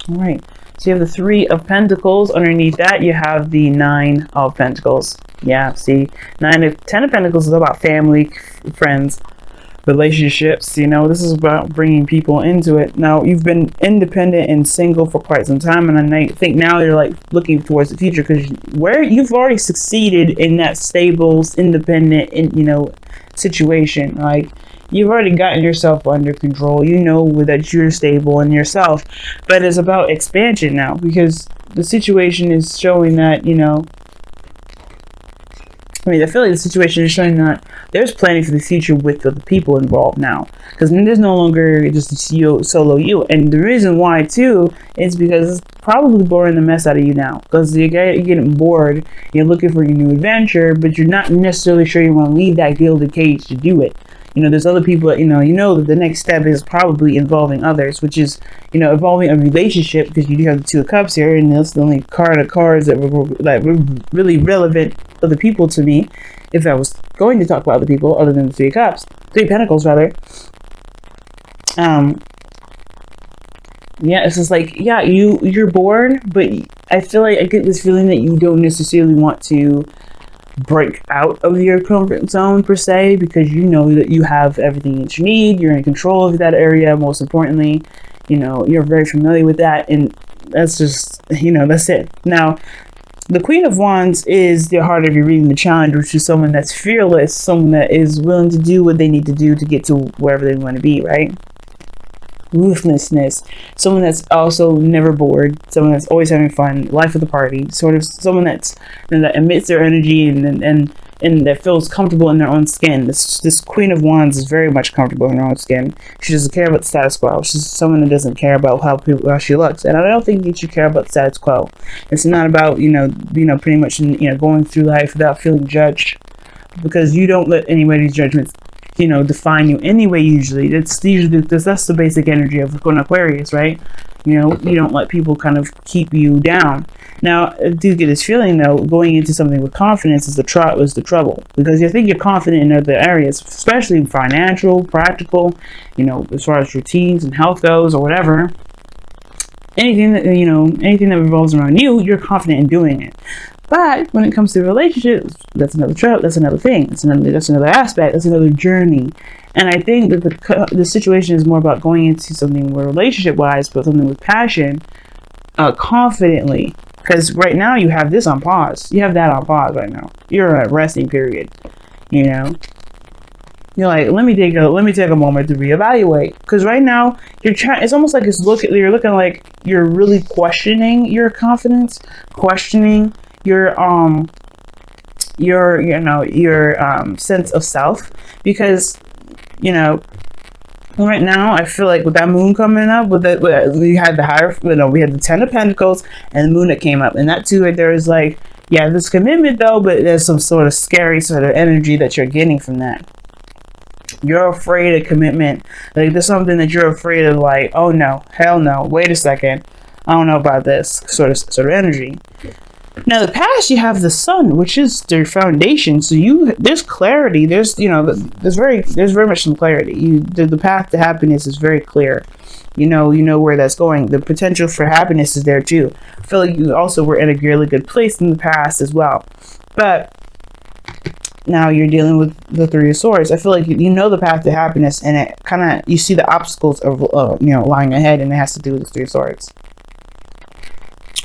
All right. So you have the Three of Pentacles. Underneath that, you have the Nine of Pentacles. Yeah, see, Ten of Pentacles is about family, friends, relationships. You know, this is about bringing people into it. Now, you've been independent and single for quite some time, and I think now you're like looking towards the future, because where you've already succeeded in that stable, independent, situation. Like, you've already gotten yourself under control. You know that you're stable in yourself, but it's about expansion now, because the situation is showing that, I feel like the situation is showing that there's planning for the future with the people involved now, because there's no longer just you, solo you. And the reason why too is because it's probably boring the mess out of you now, because you're getting bored, you're looking for your new adventure, but you're not necessarily sure you want to leave that gilded cage to do it. There's other people that, that the next step is probably involving others, which is, involving a relationship, because you do have the Two of Cups here, and that's the only card of cards that were really relevant for the people to me, if I was going to talk about other people other than the Three of Cups, Three of Pentacles rather. Yeah, it's just like, yeah, you're bored, but I feel like I get this feeling that you don't necessarily want to break out of your comfort zone per se, because you know that you have everything that you need, you're in control of that area. Most importantly, you're very familiar with that, and that's just, that's it. Now, the Queen of Wands is the heart of your reading, the challenge, which is someone that's fearless, someone that is willing to do what they need to do to get to wherever they want to be, right? Ruthlessness, someone that's also never bored, someone that's always having fun, life of the party, sort of someone that emits their energy and that feels comfortable in their own skin. This Queen of Wands is very much comfortable in her own skin. She doesn't care about the status quo. She's someone that doesn't care about how she looks, and I don't think you should care about the status quo. It's not about pretty much going through life without feeling judged, because you don't let anybody's judgments define you anyway. Usually that's the basic energy of going Aquarius, right? You don't let people kind of keep you down. Now, I do get this feeling though, going into something with confidence is the trouble, because you think you're confident in other areas, especially financial, practical, as far as routines and health goes, or whatever. Anything that revolves around you, you're confident in doing it. But when it comes to relationships, that's another that's another thing. That's another aspect. That's another journey. And I think that the situation is more about going into something more relationship-wise, but something with passion, confidently. Because right now you have this on pause. You have that on pause right now. You're in a resting period. You're like, let me take a moment to reevaluate. Because right now it's almost like you're looking like you're really questioning your confidence, questioning your sense of self, because right now I feel like with that moon coming up, we had the Ten of Pentacles and the moon that came up, and that too right there is like, yeah, there's commitment though, but there's some sort of scary sort of energy that you're getting from that. You're afraid of commitment. Like, there's something that you're afraid of, like, oh no, hell no, wait a second, I don't know about this sort of energy. Now, the past, you have the Sun, which is their foundation. So there's clarity. There's very much some clarity. The path to happiness is very clear. You know where that's going. The potential for happiness is there too. I feel like you also were in a really good place in the past as well. But now you're dealing with the Three of Swords. I feel like the path to happiness, and it kind of, you see the obstacles of lying ahead, and it has to do with the Three of Swords.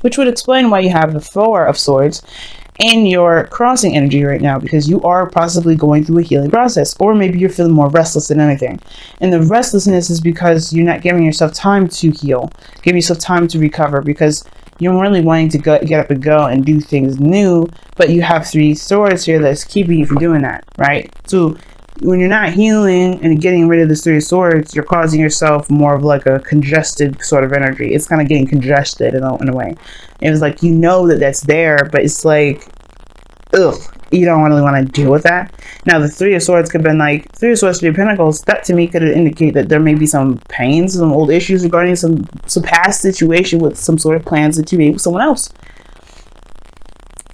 Which would explain why you have the Four of Swords in your crossing energy right now, because you are possibly going through a healing process, or maybe you're feeling more restless than anything. And the restlessness is because you're not giving yourself time to heal, giving yourself time to recover, because you're really wanting to get up and go and do things new, but you have Three Swords here that's keeping you from doing that, right? So when you're not healing and getting rid of the Three of Swords, you're causing yourself more of like a congested sort of energy. It's kind of getting congested in a way. It was like, that's there, but it's like, ugh, you don't really want to deal with that. Now, the Three of Swords could have been like, Three of Swords, Three of Pentacles, that to me could indicate that there may be some pains, some old issues regarding some past situation with some sort of plans that you made with someone else.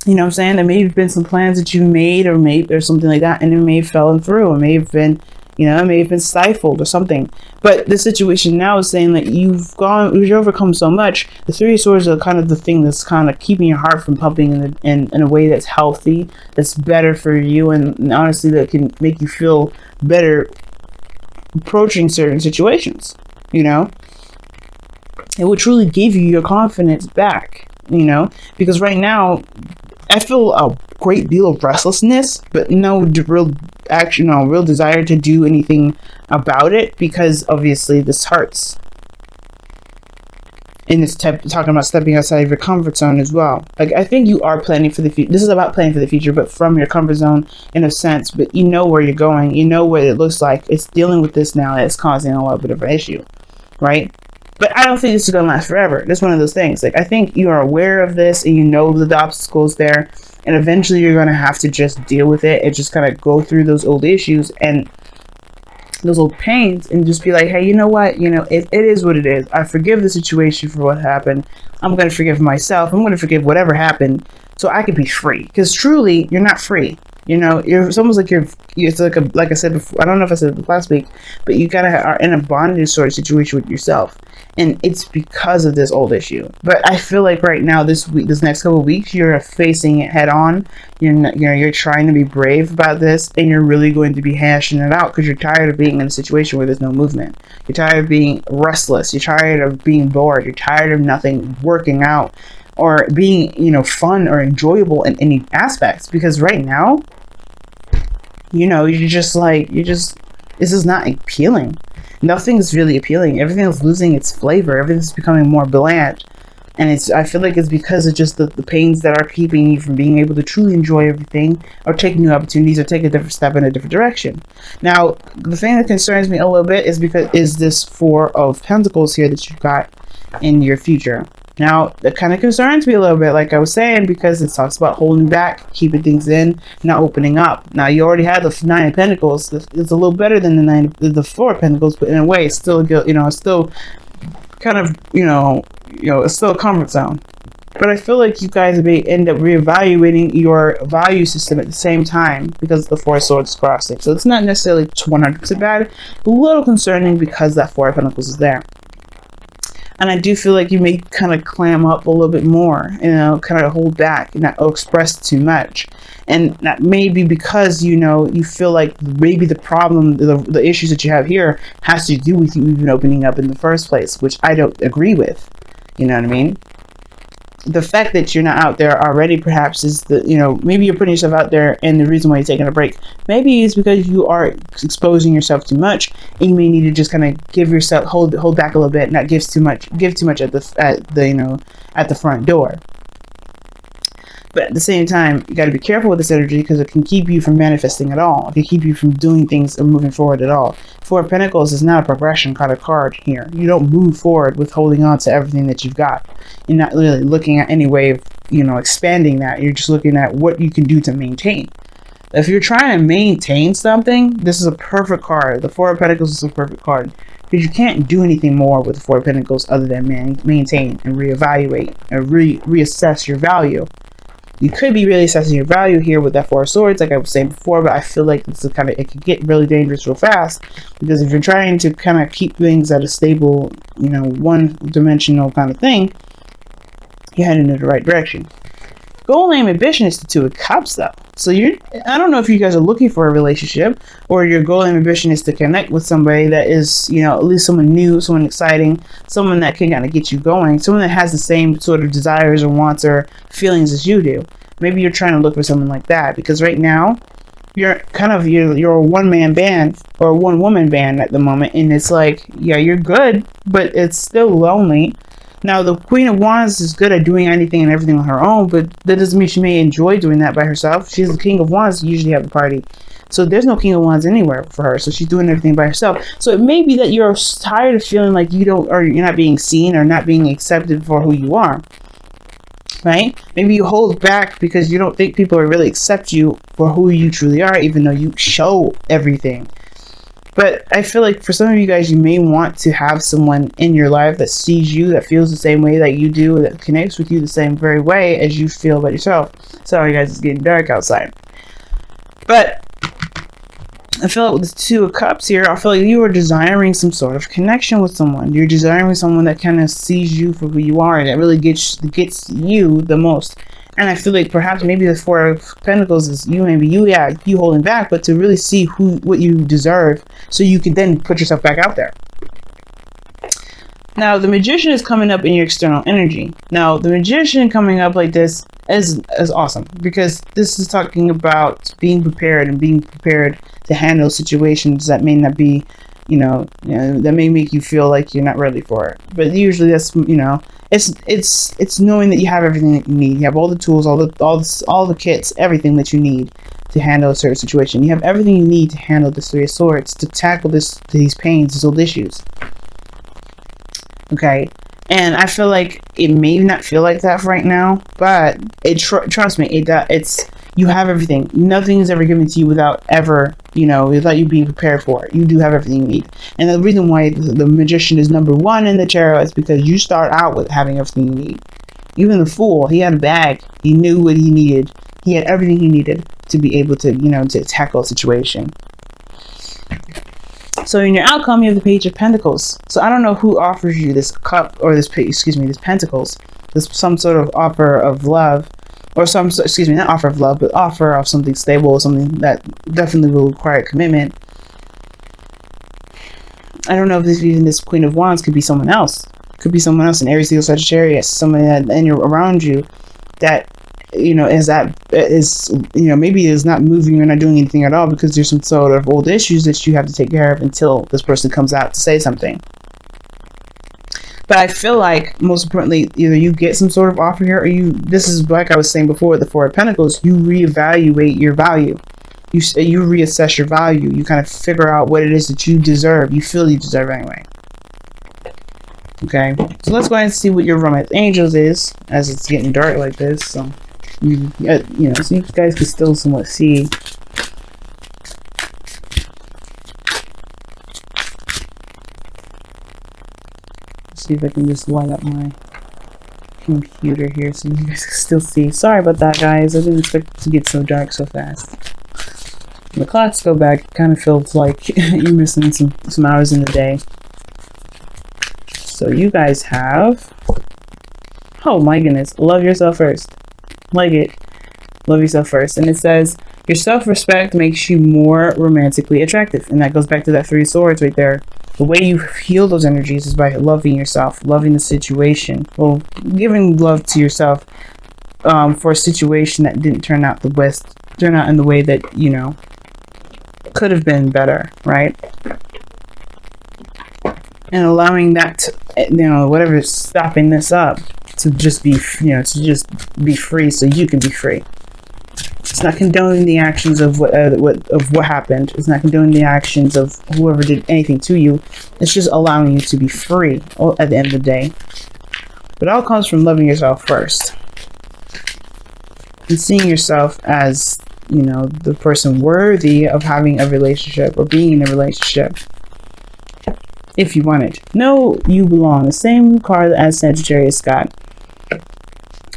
You know what I'm saying? There may have been some plans that you made or something like that, and it may have fallen through. It may have been, You know, it may have been stifled or something. But the situation now is saying that you've overcome so much. The Three of Swords are kind of the thing that's kind of keeping your heart from pumping in a way that's healthy, that's better for you, and honestly, that can make you feel better approaching certain situations, you know? It will truly give you your confidence back, you know? Because right now, I feel a great deal of restlessness, but no real action, no real desire to do anything about it, because obviously this hurts. And it's talking about stepping outside of your comfort zone as well. Like, I think you are planning for the future. This is about planning for the future, but from your comfort zone in a sense. But you know where you're going. You know what it looks like. It's dealing with this now that's causing a little bit of an issue, right? But I don't think this is going to last forever. This is one of those things. Like, I think you are aware of this and you know the obstacles there. And eventually you're going to have to just deal with it and just kind of go through those old issues and those old pains and just be like, hey, you know what? You know, it is what it is. I forgive the situation for what happened. I'm going to forgive myself. I'm going to forgive whatever happened so I can be free. Because truly, you're not free. You know, it's almost like it's like I said before, I don't know if I said it last week, but you kind of are in a bondage sort of situation with yourself. And it's because of this old issue. But I feel like right now, this next couple of weeks, you're facing it head on. You're trying to be brave about this, and you're really going to be hashing it out because you're tired of being in a situation where there's no movement. You're tired of being restless. You're tired of being bored. You're tired of nothing working out or being, fun or enjoyable in any aspects. Because right now, this is not appealing. Nothing's really appealing. Everything is losing its flavor. Everything's becoming more bland. And I feel like it's because of just the pains that are keeping you from being able to truly enjoy everything or take new opportunities or take a different step in a different direction. Now, the thing that concerns me a little bit is this Four of Pentacles here that you've got in your future. Now, that kind of concerns me a little bit, like I was saying, because it talks about holding back, keeping things in, not opening up. Now, you already had the Nine of Pentacles. It's a little better than the Four of Pentacles, but in a way, it's still, it's still kind of, it's still a comfort zone. But I feel like you guys may end up reevaluating your value system at the same time because the Four of Swords crossing. So it's not necessarily 100% bad, a little concerning because that Four of Pentacles is there. And I do feel like you may kind of clam up a little bit more, kind of hold back and not express too much. And that may be because, you feel like maybe the problem, the issues that you have here has to do with you even opening up in the first place, which I don't agree with. You know what I mean? The fact that you're not out there already perhaps is maybe you're putting yourself out there, and the reason why you're taking a break maybe is because you are exposing yourself too much, and you may need to just kind of give yourself hold back a little bit, not give too much at the front door. But at the same time, you got to be careful with this energy because it can keep you from manifesting at all. It can keep you from doing things or moving forward at all. Four of Pentacles is not a progression kind of card here. You don't move forward with holding on to everything that you've got. You're not really looking at any way of, expanding that. You're just looking at what you can do to maintain. If you're trying to maintain something, this is a perfect card. The Four of Pentacles is a perfect card because you can't do anything more with the Four of Pentacles other than maintain and reevaluate and reassess your value. You could be really assessing your value here with that Four of Swords, like I was saying before, but I feel like it could get really dangerous real fast because if you're trying to kind of keep things at a stable, one-dimensional kind of thing, you're heading in the right direction. Goal, aim, ambition is the Two of Cups, though. So I don't know if you guys are looking for a relationship or your goal and ambition is to connect with somebody that is, at least someone new, someone exciting, someone that can kind of get you going, someone that has the same sort of desires or wants or feelings as you do. Maybe you're trying to look for someone like that because right now you're a one-man band or a one-woman band at the moment, and it's like, yeah, you're good, but it's still lonely. Now, the Queen of Wands is good at doing anything and everything on her own, but that doesn't mean she may enjoy doing that by herself. She's the King of Wands, usually have a party. So there's no King of Wands anywhere for her. So she's doing everything by herself. So it may be that you're tired of feeling like you're not being seen or not being accepted for who you are. Right? Maybe you hold back because you don't think people will really accept you for who you truly are, even though you show everything. But I feel like for some of you guys, you may want to have someone in your life that sees you, that feels the same way that you do, that connects with you the same very way as you feel about yourself. Sorry guys, it's getting dark outside. But I feel like with the Two of Cups here, I feel like you are desiring some sort of connection with someone. You're desiring someone that kind of sees you for who you are, and that really gets you the most. And I feel like perhaps maybe the Four of Pentacles is you holding back, but to really see what you deserve, so you can then put yourself back out there. Now, the Magician is coming up in your external energy. Now, the Magician coming up like this is awesome, because this is talking about being prepared and being prepared to handle situations that may not be, that may make you feel like you're not ready for it. But usually that's, it's knowing that you have everything that you need. You have all the tools, all the kits, everything that you need to handle a certain situation. You have everything you need to handle this Three of Swords, to tackle these pains, these old issues. Okay, and I feel like it may not feel like that right now, but trust me, it's you have everything. Nothing is ever given to you without you being prepared for it. You do have everything you need, and the reason why the Magician is number one in the tarot is because you start out with having everything you need. Even the Fool, he had a bag. He knew what he needed. He had everything he needed to be able to to tackle a situation. So in your outcome, you have the Page of Pentacles. So I don't know who offers you this cup, or this Pentacles. This some sort of offer of love, or not offer of love, but offer of something stable, something that definitely will require commitment. I don't know if this Queen of Wands could be someone else. Could be someone else in Aries, Leo, Sagittarius, someone that around you that maybe is not moving or not doing anything at all, because there's some sort of old issues that you have to take care of until this person comes out to say something. But I feel like most importantly, either you get some sort of offer here, or this is like I was saying before, the Four of Pentacles, you reevaluate your value. You reassess your value. You kind of figure out what it is that you deserve. You feel you deserve anyway. Okay, so let's go ahead and see what your romance angels is, as it's getting dark like this. So so you guys can still somewhat see. Let's see if I can just light up my computer here so you guys can still see. Sorry about that, guys. I didn't expect it to get so dark so fast. When the clocks go back, it kind of feels like you're missing some hours in the day. So you guys have, oh my goodness, love yourself first. Like it. Love yourself first. And it says, your self-respect makes you more romantically attractive. And that goes back to that Three of Swords right there. The way you heal those energies is by loving yourself, loving the situation. Well, giving love to yourself for a situation that didn't turn out in the way that, could have been better, right? And allowing that to, whatever's stopping this up, to just be, be free, so you can be free. It's not condoning the actions of what happened. It's not condoning the actions of whoever did anything to you. It's just allowing you to be free at the end of the day. But it all comes from loving yourself first, and seeing yourself as, the person worthy of having a relationship or being in a relationship. If you want it. Know you belong. The same card as Sagittarius got.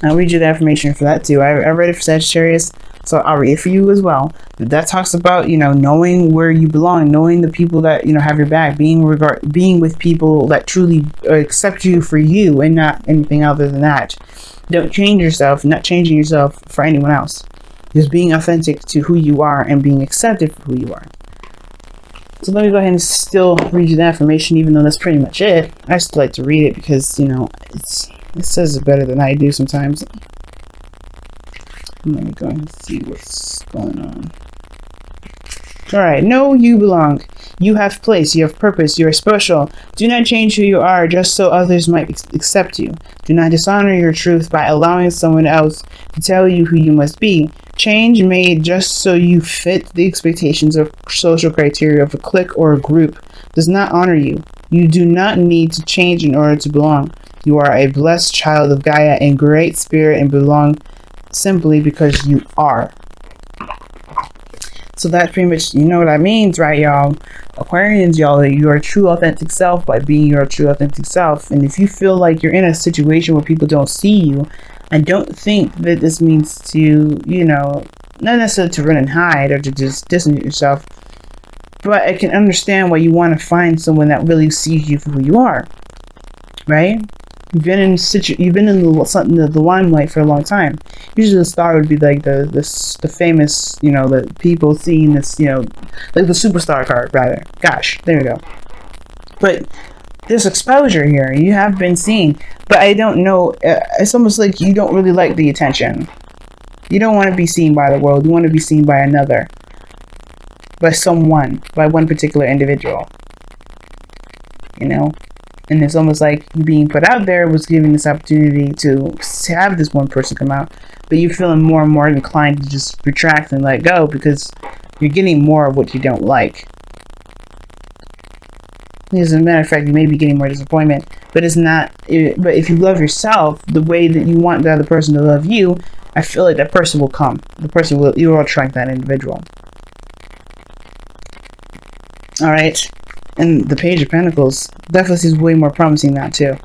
I'll read you the affirmation for that too. I read it for Sagittarius, so I'll read it for you as well. But that talks about, knowing where you belong, knowing the people that, have your back, being with people that truly accept you for you and not anything other than that. Don't change yourself, not changing yourself for anyone else. Just being authentic to who you are and being accepted for who you are. So let me go ahead and still read you the affirmation, even though that's pretty much it. I still like to read it because, it says it better than I do sometimes. Let me go ahead and see what's going on. Alright, know you belong. You have place, you have purpose, you are special. Do not change who you are just so others might accept you. Do not dishonor your truth by allowing someone else to tell you who you must be. Change made just so you fit the expectations of social criteria of a clique or a group does not honor you. You do not need to change in order to belong. You are a blessed child of Gaia and great spirit and belong simply because you are. So that's pretty much, what that means, right, y'all? Aquarians, y'all, your true authentic self by being your true authentic self. And if you feel like you're in a situation where people don't see you, I don't think that this means to, not necessarily to run and hide or to just distance yourself. But I can understand why you want to find someone that really sees you for who you are, right? You've been in the limelight for a long time. Usually the star would be like the famous, you know, the people seeing this, you know, like the superstar card rather. Gosh, there you go. But there's exposure here. You have been seen, but I don't know. It's almost like you don't really like the attention. You don't want to be seen by the world. You want to be seen by another, by someone, by one particular individual. You know. And it's almost like you being put out there was giving this opportunity to have this one person come out. But you're feeling more and more inclined to just retract and let go because you're getting more of what you don't like. As a matter of fact, you may be getting more disappointment. But it's not. But if you love yourself the way that you want the other person to love you, I feel like that person will come. You will attract that individual. Alright. And the Page of Pentacles definitely seems way more promising now too.